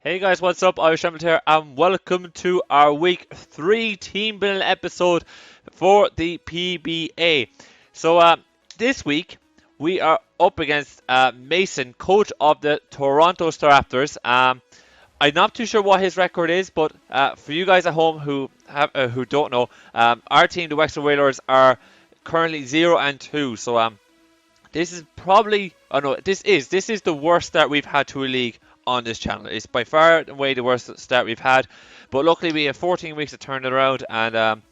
Hey guys, what's up? IrishEmerald here, and welcome to our Week 3 team building episode for the PBA. This week we are up against Mason, coach of the Toronto Staraptors. I'm not too sure what his record is, but for you guys at home who don't know, our team, the Wexford Whalers, are currently 0-2. This is probably, oh no, this is the worst start we've had to a league on this channel. It's by far and away the worst start we've had, but luckily we have 14 weeks to turn it around, and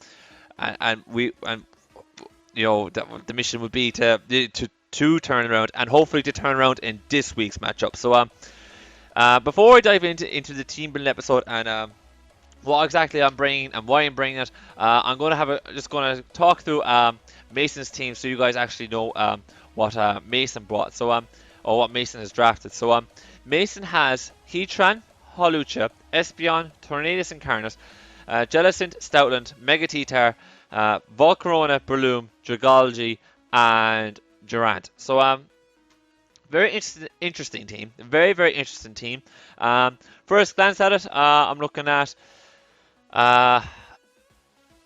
the mission would be to turn around and hopefully to turn around in this week's matchup. Before I dive into the team building episode and what exactly I'm bringing and why I'm bringing it, I'm going to just going to talk through Mason's team so you guys actually know what Mason brought. Or what Mason has drafted. Mason has Heatran, Holucha, Espeon, Tornadus Incarnate, Jellicent, Stoutland, Mega-T-Tar, Volcarona, Breloom, Dragalge, and Durant. Very interesting team. Very, very interesting team. First glance at it, I'm looking at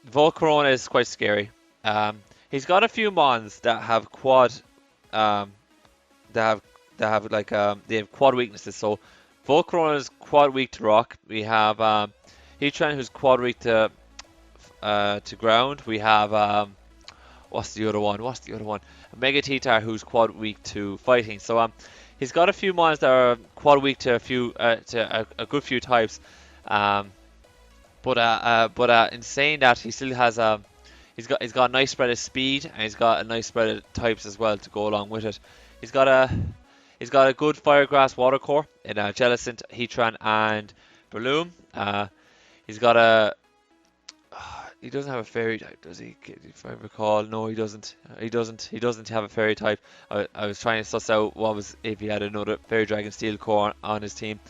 Volcarona is quite scary. He's got a few mons that have quad, they have quad weaknesses. So Volcarona is quad weak to rock. We have Heatran, who's quad weak to ground. We have what's the other one? Mega-T-Tar, who's quad weak to fighting. He's got a few mons that are quad weak to a good few types. In saying that, he still has he's got a nice spread of speed, and he's got a nice spread of types as well to go along with it. He's got a good fire grass water core in Jellicent, Heatran, and Breloom. He's got a he doesn't have a fairy type, does he? If I recall, no, he doesn't. He doesn't have a fairy type. I was trying to suss out if he had another fairy dragon steel core on his team,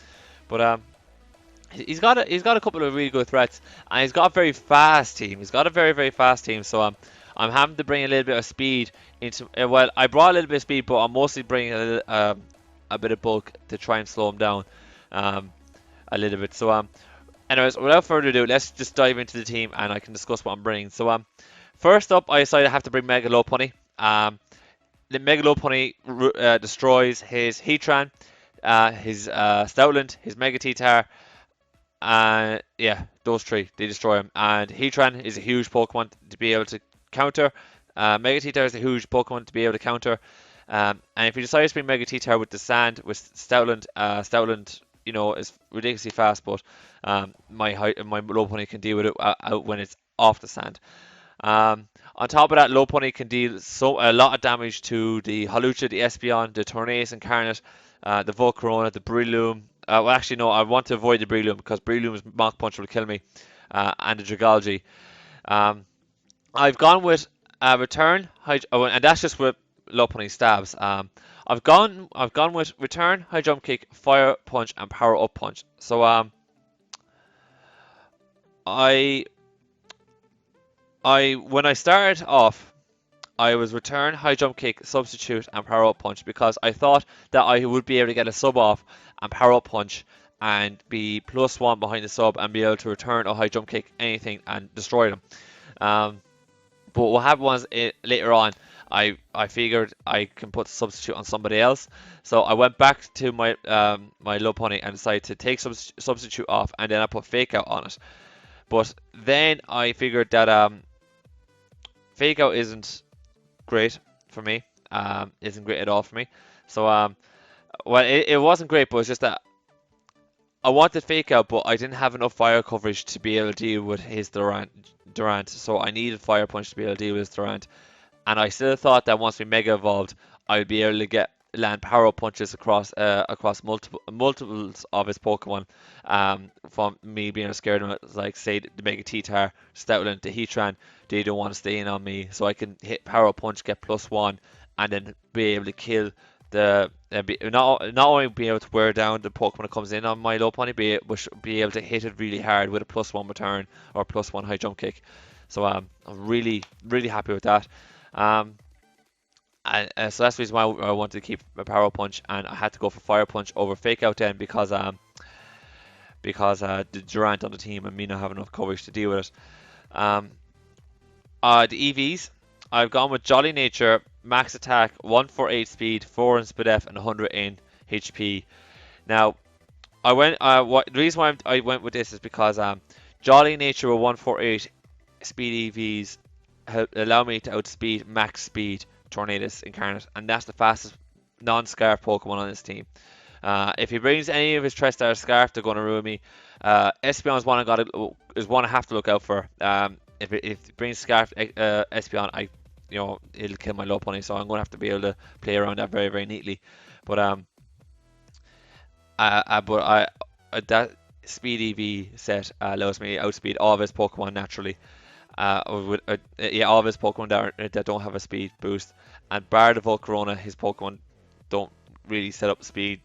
but he's got a couple of really good threats, and he's got a very fast team. He's got a very, very fast team. I'm having to bring a little bit of speed into. Well, I brought a little bit of speed, but I'm mostly bringing a bit of bulk to try and slow him down a little bit. Anyways, without further ado, let's just dive into the team and I can discuss what I'm bringing. First up, I decided I have to bring Mega Lopunny. The Mega Lopunny destroys his Heatran, his Stoutland, his Mega-T-Tar. Yeah, those three, they destroy him. And Heatran is a huge Pokemon to be able to counter. Mega-T-Tar is a huge Pokemon to be able to counter. And if you decide to bring Mega-T-Tar with the sand, with Stoutland, Stoutland, is ridiculously fast, but my Lopunny can deal with it out when it's off the sand. On top of that, Lopunny can deal a lot of damage to the Holucha, the Espeon, the Tornadus Incarnate, the Volcarona, the Breloom. Well, actually, no, I want to avoid the Breloom because Breloom's Mach Punch will kill me, and the Dragalge. I've gone with Return, and that's just with Lopunny stabs. I've gone with Return, High Jump Kick, Fire Punch, and Power Up Punch. When I started off, I was Return, High Jump Kick, Substitute, and Power Up Punch because I thought that I would be able to get a sub off and Power Up Punch and be +1 behind the sub and be able to return a High Jump Kick, anything, and destroy them. But what happened was later on, I figured I can put the substitute on somebody else, so I went back to my Lopunny and decided to take substitute off, and then I put Fake Out on it. But then I figured that Fake Out isn't great for me, isn't great at all for me. Well, it wasn't great, but it's just that I wanted Fake Out, but I didn't have enough fire coverage to be able to deal with his Durant, so I needed Fire Punch to be able to deal with his Durant. And I still thought that once we Mega Evolved, I'd be able to land Power Up Punches across multiples of his Pokemon, from me being scared of it, like say the Mega-T-Tar, Stoutland, the Heatran. They don't want to stay in on me, so I can hit Power Up Punch, get +1, and then be able to kill not only be able to wear down the Pokemon that comes in on my Lopunny, be able to hit it really hard with a +1 return or +1 High Jump Kick. I'm really, really happy with that. So that's the reason why I wanted to keep my Power Punch, and I had to go for Fire Punch over Fake Out then because because the Durant on the team and me not have enough coverage to deal with it. Um, the EVs, I've gone with Jolly Nature, max attack, 148 speed, 4 in speed F, and 100 in HP. Now, the reason why I went with this is because Jolly Nature with 148 speed EVs allow me to outspeed max speed Tornadus Incarnate, and that's the fastest non-Scarf Pokemon on this team. If he brings any of his Tristar Scarf, they're going to ruin me. Espeon is one I have to look out for. If he brings Scarf Espeon, it'll kill my low pony, so I'm going to have to be able to play around that very, very neatly. But that Speed EV set allows me to outspeed all of his Pokemon naturally. All of his Pokemon that don't have a speed boost, and bar the Volcarona, his Pokemon don't really set up speed.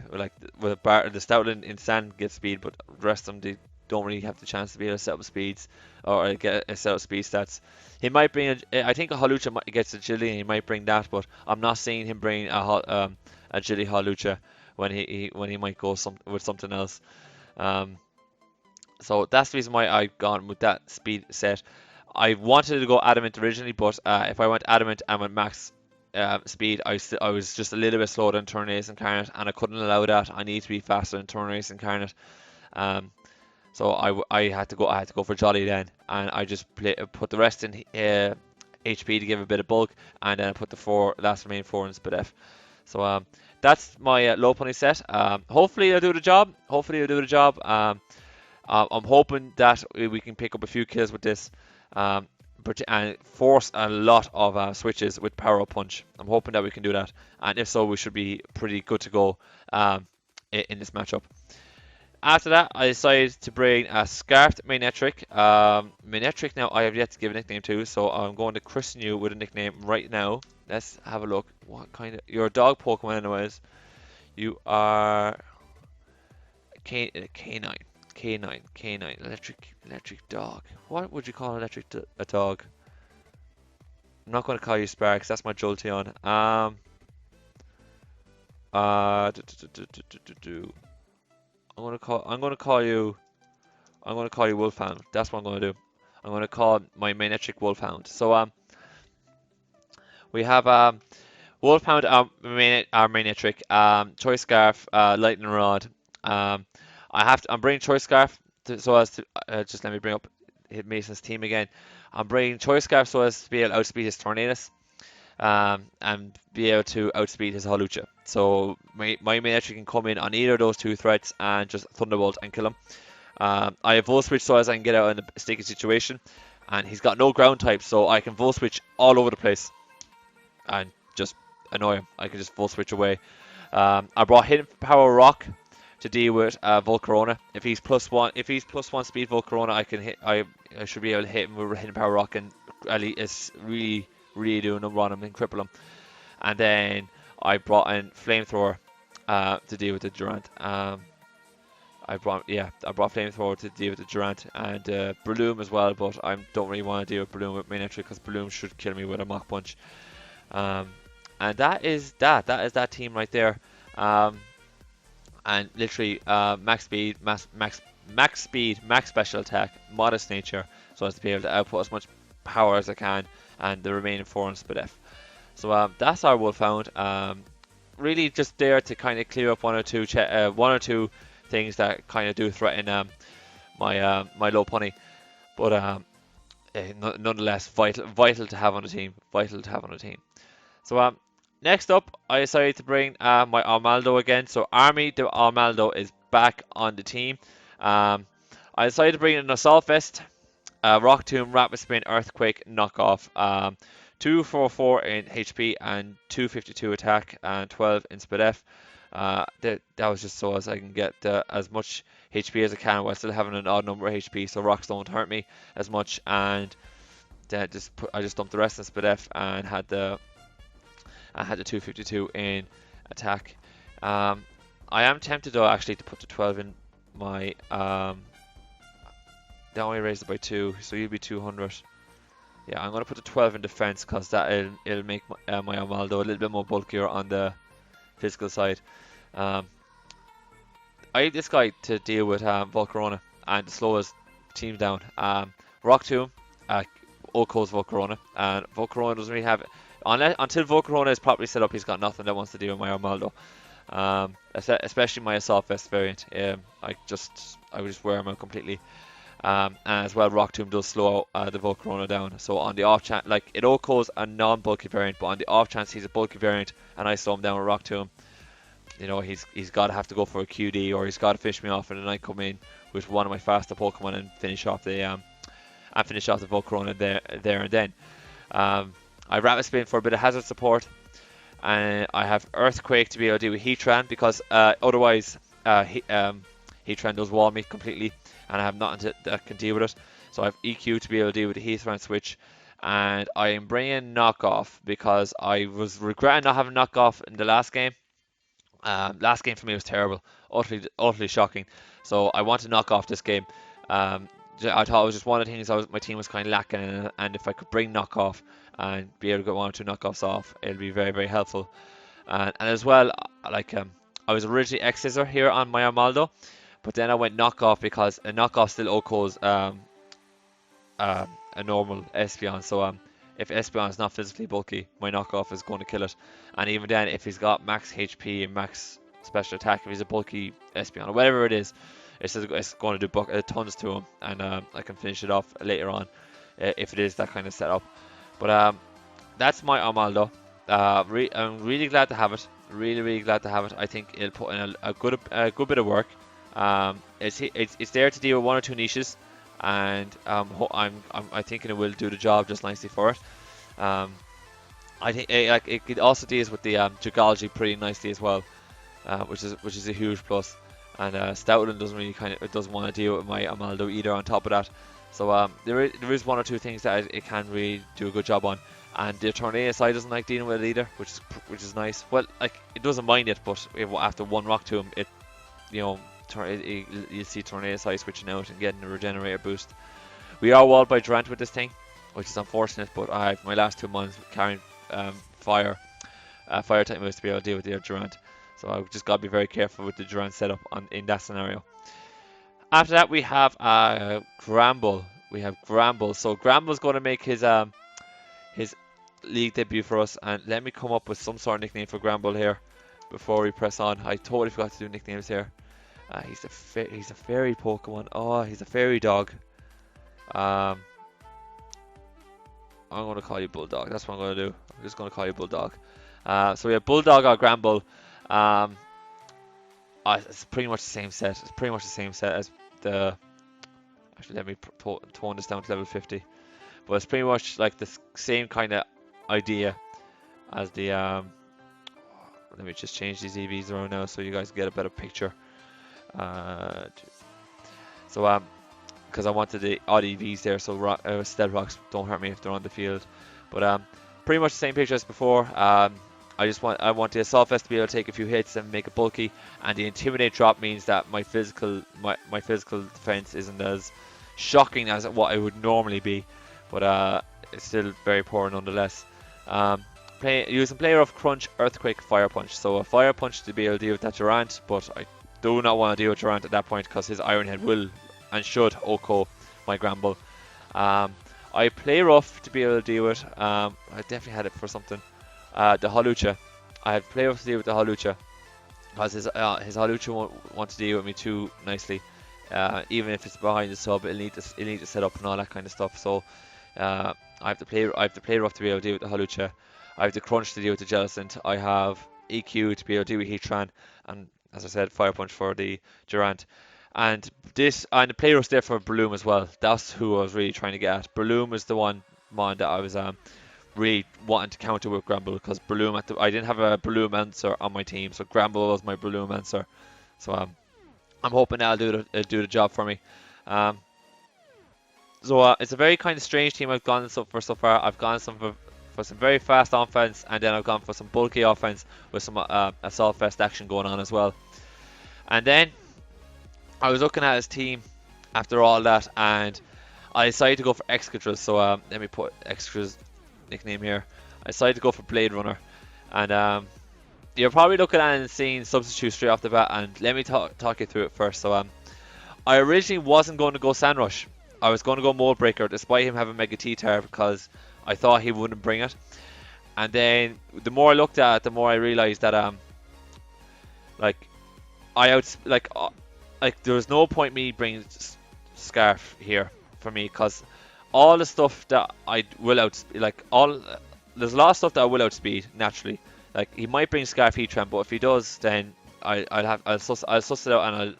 Like with the Stoutland in Sand gets speed, but the rest of them they don't really have the chance to be able to set up speeds or get set up speed stats. He might bring, I think a Hawlucha gets agility, and he might bring that, but I'm not seeing him bring agility Hawlucha when he might go with something else. So that's the reason why I've gone with that speed set. I wanted to go Adamant originally, but if I went Adamant and went max speed, I was just a little bit slower than Tornadus Incarnate, and I couldn't allow that. I need to be faster than Tornadus Incarnate. So I had to go for Jolly then, and I just put the rest in HP to give a bit of bulk, and then I put the last remaining 4 in Speed F. So that's my low pony set. Hopefully it'll do the job. I'm hoping that we can pick up a few kills with this, and force a lot of switches with Power Up Punch. I'm hoping that we can do that, and if so, we should be pretty good to go in this matchup. After that, I decided to bring a Scarfed Manectric. Manectric now I have yet to give a nickname to, so I'm going to christen you with a nickname right now. Let's have a look. What kind of... You're a dog Pokemon anyways. You are... Canine. Electric dog. What would you call a dog? I'm not going to call you Sparks. That's my Jolteon. I'm going to call you Wolfhound. That's what I'm going to do. I'm going to call my Manectric Wolfhound. So we have Wolfhound, our Manectric, Choice Scarf, Lightning Rod. I'm bringing Choice Scarf so as to just let me bring up Mason's team again. I'm bringing Choice Scarf so as to be able to outspeed his Tornadus, and be able to outspeed his Hawlucha. So my Manectric can come in on either of those two threats and just Thunderbolt and kill him. I have Volt Switch so as I can get out in a sticky situation, and he's got no ground type, so I can Volt Switch all over the place and just annoy him. I can just Volt Switch away. I brought Hidden Power Rock to deal with Volcarona. If he's +1 speed Volcarona, I should be able to hit him with Hidden Power Rock, and it's really do a number on him and cripple him. And then I brought in Flamethrower to deal with the Durant. I brought Flamethrower to deal with the Durant, and Breloom as well, but I don't really want to deal with Breloom with Manectric because Breloom should kill me with a Mach Punch. And that is that team right there. And literally max speed, max special attack, modest nature, so as to be able to output as much power as I can, and the remaining 4 on Speed F. So that's our Wolfhound. Really just there to kind of clear up one or two things that kind of do threaten my low pony, but nonetheless vital to have on the team. So next up, I decided to bring my Armaldo again. So Army the Armaldo is back on the team. I decided to bring in an Assault Vest, Rock Tomb, Rapid Spin, Earthquake, Knockoff. 244 in HP and 252 attack and 12 in Speed F. That was just so as I can get as much HP as I can while still having an odd number of HP, so rocks don't hurt me as much. And then I just dumped the rest in Speed F and had the 252 in attack. I am tempted though actually to put the 12 in my they only raised it by 2, so you'll be 200. Yeah, I'm gonna put the 12 in defense because it'll make my Armaldo a little bit more bulkier on the physical side. I need this guy to deal with Volcarona and to slow his team down. Rock Tomb, Oko's Volcarona, and Volcarona doesn't really have until Volcarona is properly set up. He's got nothing that wants to do with my Armaldo. Especially my Assault Vest variant. I would just wear him out completely. And as well, Rock Tomb does slow the Volcarona down. So on the off chance, like it Oko's a non-bulky variant, but on the off chance he's a bulky variant and I slow him down with Rock Tomb, you know, he's got to have to go for a QD, or he's got to finish me off, and then I come in with one of my faster Pokemon and finish off the Volcarona there and then. I Rapid Spin for a bit of hazard support, and I have Earthquake to be able to deal with Heatran, because otherwise Heatran does wall me completely, and I have nothing that can deal with it. So I have EQ to be able to deal with the Heatran switch, and I am bringing Knockoff because I was regretting not having Knockoff in the last game. Last game for me was terrible, utterly shocking. So I want to knock off this game. I thought it was just one of the things my team was kind of lacking in, and if I could bring knockoff and be able to get one or two knockoffs off, it'll be very, very helpful. And as well, like I was originally X-Scissor here on my Armaldo, but then I went knockoff because a knockoff still OHKOs a normal Espeon. So if Espeon is not physically bulky, my knockoff is going to kill it. And even then, if he's got max HP and max special attack, if he's a bulky Espeon or whatever it is, it's going to do tons to him, and I can finish it off later on if it is that kind of setup. But that's my Armaldo. I'm really glad to have it. Really glad to have it. I think it'll put in a good bit of work. It's there to deal with one or two niches, and I'm thinking it will do the job just nicely for it. I think it also deals with the Jagology pretty nicely as well, which is a huge plus. And Stoutland doesn't want to deal with my Armaldo either. On top of that, so there is one or two things that it can really do a good job on. And the Tornado side doesn't like dealing with it either, which is nice. Well, like it doesn't mind it, but after one Rock Tomb, you'll see Tornado side switching out and getting a Regenerator boost. We are walled by Durant with this thing, which is unfortunate, but I have my last 2 months carrying fire type moves to be able to deal with the Durant. So I've just got to be very careful with the Durant setup in that scenario. After that, we have Gramble. So Gramble's going to make his league debut for us, and let me come up with some sort of nickname for Gramble here before we press on. I totally forgot to do nicknames here. He's a fairy Pokemon. Oh, he's a fairy dog. I'm going to call you Bulldog. That's what I'm going to do. I'm just going to call you Bulldog. So we have Bulldog or Gramble. It's pretty much the same set. It's pretty much the same set as the... Actually, let me tone this down to level 50. But it's pretty much like the same kind of idea as the... let me just change these EVs around now so you guys get a better picture. Because I wanted the odd EVs there, so Stead Rocks don't hurt me if they're on the field. But pretty much the same picture as before. I want the Assault Vest to be able to take a few hits and make it bulky, and the Intimidate drop means that my physical defense isn't as shocking as what it would normally be, but it's still very poor nonetheless. Using Player of Crunch, Earthquake, Fire Punch. So a Fire Punch to be able to deal with that Durant, but I do not want to deal with Durant at that point because his Iron Head will and should OHKO my Gramble. I Play Rough to be able to deal with. I definitely had it for something. The Hawlucha. I have Play Rough to deal with the Hawlucha because his Hawlucha won't want to deal with me too nicely. Even if it's behind the sub, it'll need to set up and all that kind of stuff. So I have to Play Rough to be able to deal with the Hawlucha. I have the Crunch to deal with the Jellicent. I have EQ to be able to deal with Heatran, and as I said, Fire Punch for the Durant. And the Play Rough's there for Breloom as well. That's who I was really trying to get at. Breloom is the one that I was really wanting to counter with Gramble, because Breloom I didn't have a Breloom answer on my team, so Gramble was my Breloom answer. So I'm hoping that'll do the job for me. So it's a very kind of strange team I've gone for so far. I've gone for some very fast offense, and then I've gone for some bulky offense with some Assault Vest action going on as well. And then I was looking at his team after all that, and I decided to go for Excadrill. So let me put Excadrill's nickname here. I decided to go for Blade Runner, and you're probably looking at and seeing substitutes straight off the bat, and let me talk you through it first. So I originally wasn't going to go Sandrush. I was going to go Mold Breaker, despite him having Mega T-Tar, because I thought he wouldn't bring it. And then the more I looked at it, the more I realized that like there was no point me bringing Scarf here for me, because all the stuff that I will outspeed, there's a lot of stuff that I will outspeed naturally. Like, he might bring Scarf Heatran, but if he does, then I'll suss it out, and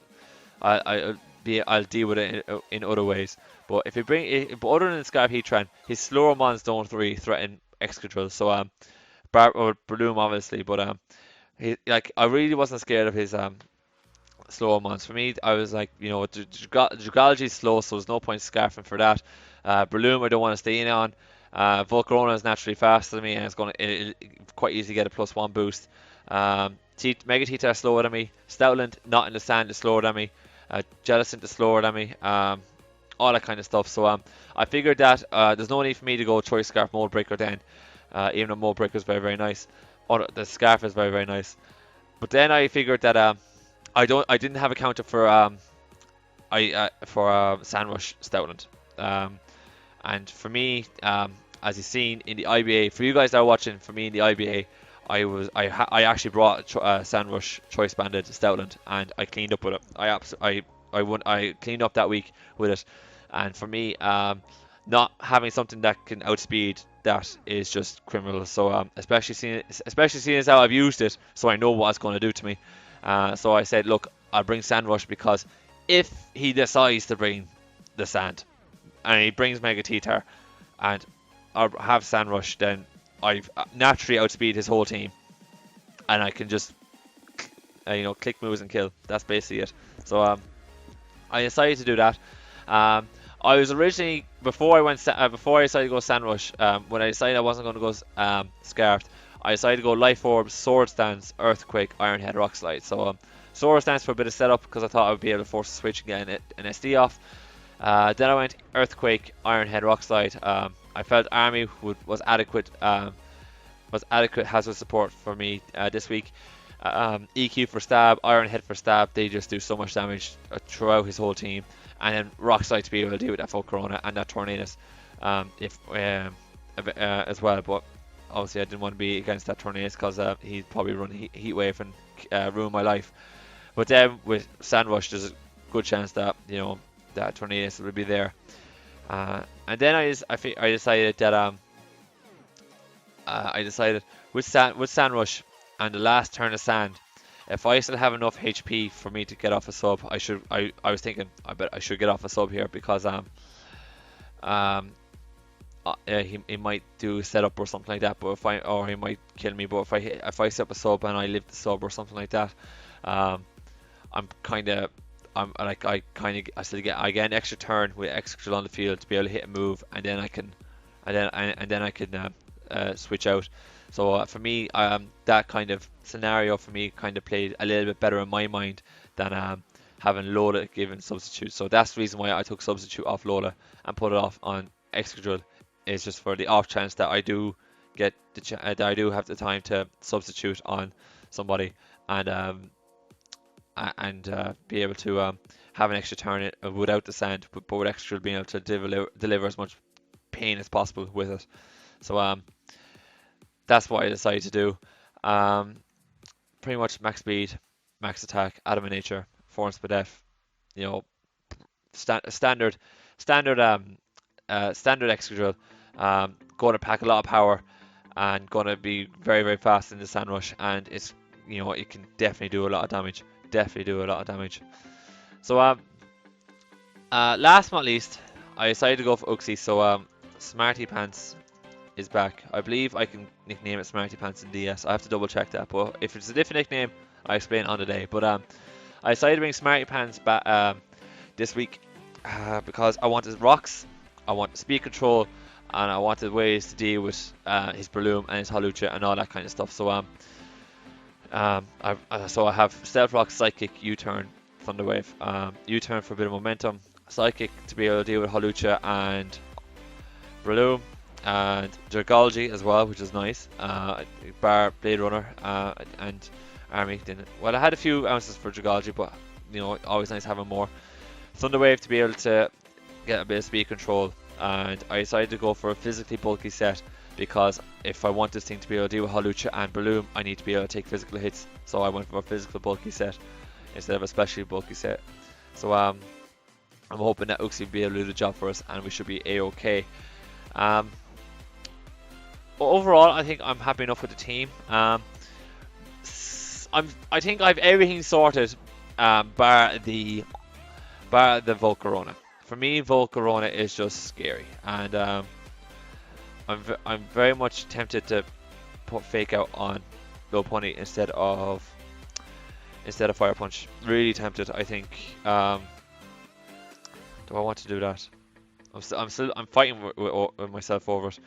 I'll deal with it in other ways. But if you bring it, but other than Scarf Heatran, his slower mons don't really threaten Excadrill. So or Bloom obviously, but I really wasn't scared of his slower mons. For me, I was like, Dragology is slow, so there's no point scarfing for that. Breloom I don't want to stay in on. Volcarona is naturally faster than me, and it'll quite easily get a +1 boost. Mega Tita is slower than me. Stoutland, not in the sand, is slower than me. Jellicent is slower than me. All that kind of stuff. So I figured that there's no need for me to go Choice Scarf Mold Breaker then, even though Mold Breaker is very, very nice. Or the Scarf is very, very nice. But then I figured that I didn't have a counter for Sandrush Stoutland. And for me, as you've seen in the IBA, for you guys that are watching, for me in the IBA, I actually brought Sandrush Choice Banded Stoutland, and I cleaned up with it. I cleaned up that week with it, and for me, not having something that can outspeed that is just criminal. So especially seeing as how I've used it, so I know what it's going to do to me. So I said, look, I'll bring Sandrush, because if he decides to bring the sand, and he brings Mega T-Tar, and I have Sandrush, then I naturally outspeed his whole team, and I can just click moves and kill. That's basically it. So I decided to do that. I was originally, before I decided to go Sandrush, when I decided I wasn't going to go Scarfed, I decided to go Life Orb, Swords Dance, Earthquake, Iron Head, Rock Slide. So Swords Dance for a bit of setup, because I thought I would be able to force a switch and get an SD off. Then I went Earthquake, Iron Head, Rock Slide. I felt Army was adequate hazard support for me this week. EQ for stab, Iron Head for stab, they just do so much damage throughout his whole team. And then Rock Slide to be able to deal with that Volcarona and that Tornadus as well. But obviously I didn't want to be against that Tornadus, because he'd probably run Heat Wave and ruin my life. But then with Sandrush, there's a good chance that that Tornadus will be there. And then I decided that with Sandrush and the last turn of sand, if I still have enough HP for me to get off a sub, I was thinking I bet I should get off a sub here, because he might do a setup or something like that, or he might kill me. But if I set up a sub and I live the sub or something like that, I still get an extra turn with extra on the field to be able to hit a move, and then I can switch out. So for me, that kind of scenario for me kind of played a little bit better in my mind than having Lola given substitute. So that's the reason why I took substitute off Lola and put it off on Excadrill. Is just for the off chance that I do get that I do have the time to substitute on somebody and be able to have an extra turn without the sand, but with Excadrill being able to deliver as much pain as possible with it. So that's what I decided to do. Pretty much max speed, max attack, Adamant Nature, Form Spadef, standard Excadrill. Going to pack a lot of power and going to be very, very fast in the Sandrush, and it's it can definitely do a lot of damage. So last but not least, I decided to go for Uxie. So Smarty Pants is back. I believe I can nickname it Smarty Pants in DS. I have to double check that, but if it's a different nickname, I explain on the day. But I decided to bring Smarty Pants back this week because I wanted rocks, I wanted speed control, and I wanted ways to deal with his Breloom and his Hawlucha and all that kind of stuff. So I have Stealth Rock, Psychic, U-Turn, Thunder Wave, U-Turn for a bit of momentum, Psychic to be able to deal with Hawlucha and Breloom, and Dragalge as well, which is nice. Bar Blade Runner and Army didn't. Well, I had a few ounces for Dragalge, but you know, always nice having more. Thunderwave to be able to get a bit of speed control, and I decided to go for a physically bulky set because if I want this thing to be able to deal with Hawlucha and Balloon, I need to be able to take physical hits. So I went for a physical bulky set instead of a specially bulky set. So I'm hoping that Uxie will be able to do the job for us, and we should be a-okay. But overall, I think I'm happy enough with the team. I think I've everything sorted, bar the Volcarona. For me, Volcarona is just scary, and I'm very much tempted to put Fake Out on Low Pony instead of Fire Punch. Really tempted, I think. Do I want to do that? I'm fighting with myself over it.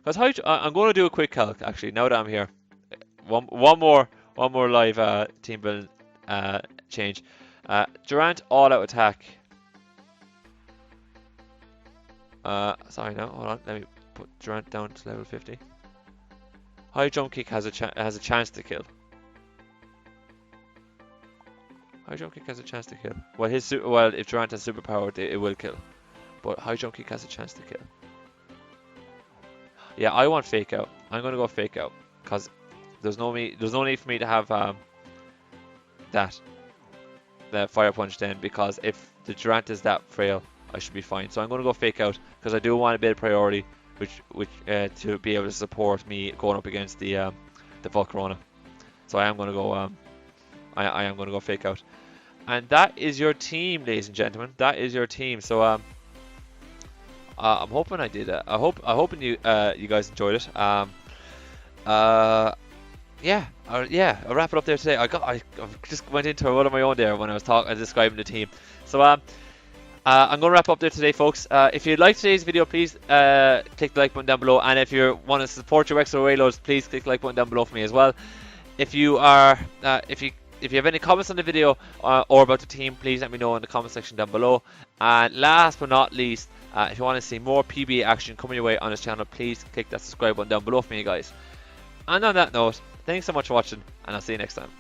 Because I'm going to do a quick calc actually. Now that I'm here, one more live team building change. Durant all out attack. Sorry, no, hold on. Let me put Durant down to level 50. High jump kick has a chance to kill. High jump kick has a chance to kill. Well, if Durant has superpower, it will kill. But high jump kick has a chance to kill. Yeah, I want Fake Out. I'm gonna go Fake Out because there's no need for me to have the Fire Punch then, because if the Durant is that frail, I should be fine. So I'm gonna go Fake Out because I do want a bit of priority, which to be able to support me going up against the Volcarona. So I am gonna go I am gonna go Fake Out. And that is your team, ladies and gentlemen. That is your team. So I'm hoping I did it. I'm hoping you guys enjoyed it. Yeah, I'll wrap it up there today. I just went into a world of my own there when I was describing the team. So I'm gonna wrap up there today, folks. If you liked today's video, please click the like button down below, and if you want to support your extra Wayloads, please click the like button down below for me as well. If you have any comments on the video or about the team, please let me know in the comment section down below. And last but not least, if you want to see more PBA action coming your way on this channel, please click that subscribe button down below for me, guys. And on that note, thanks so much for watching, and I'll see you next time.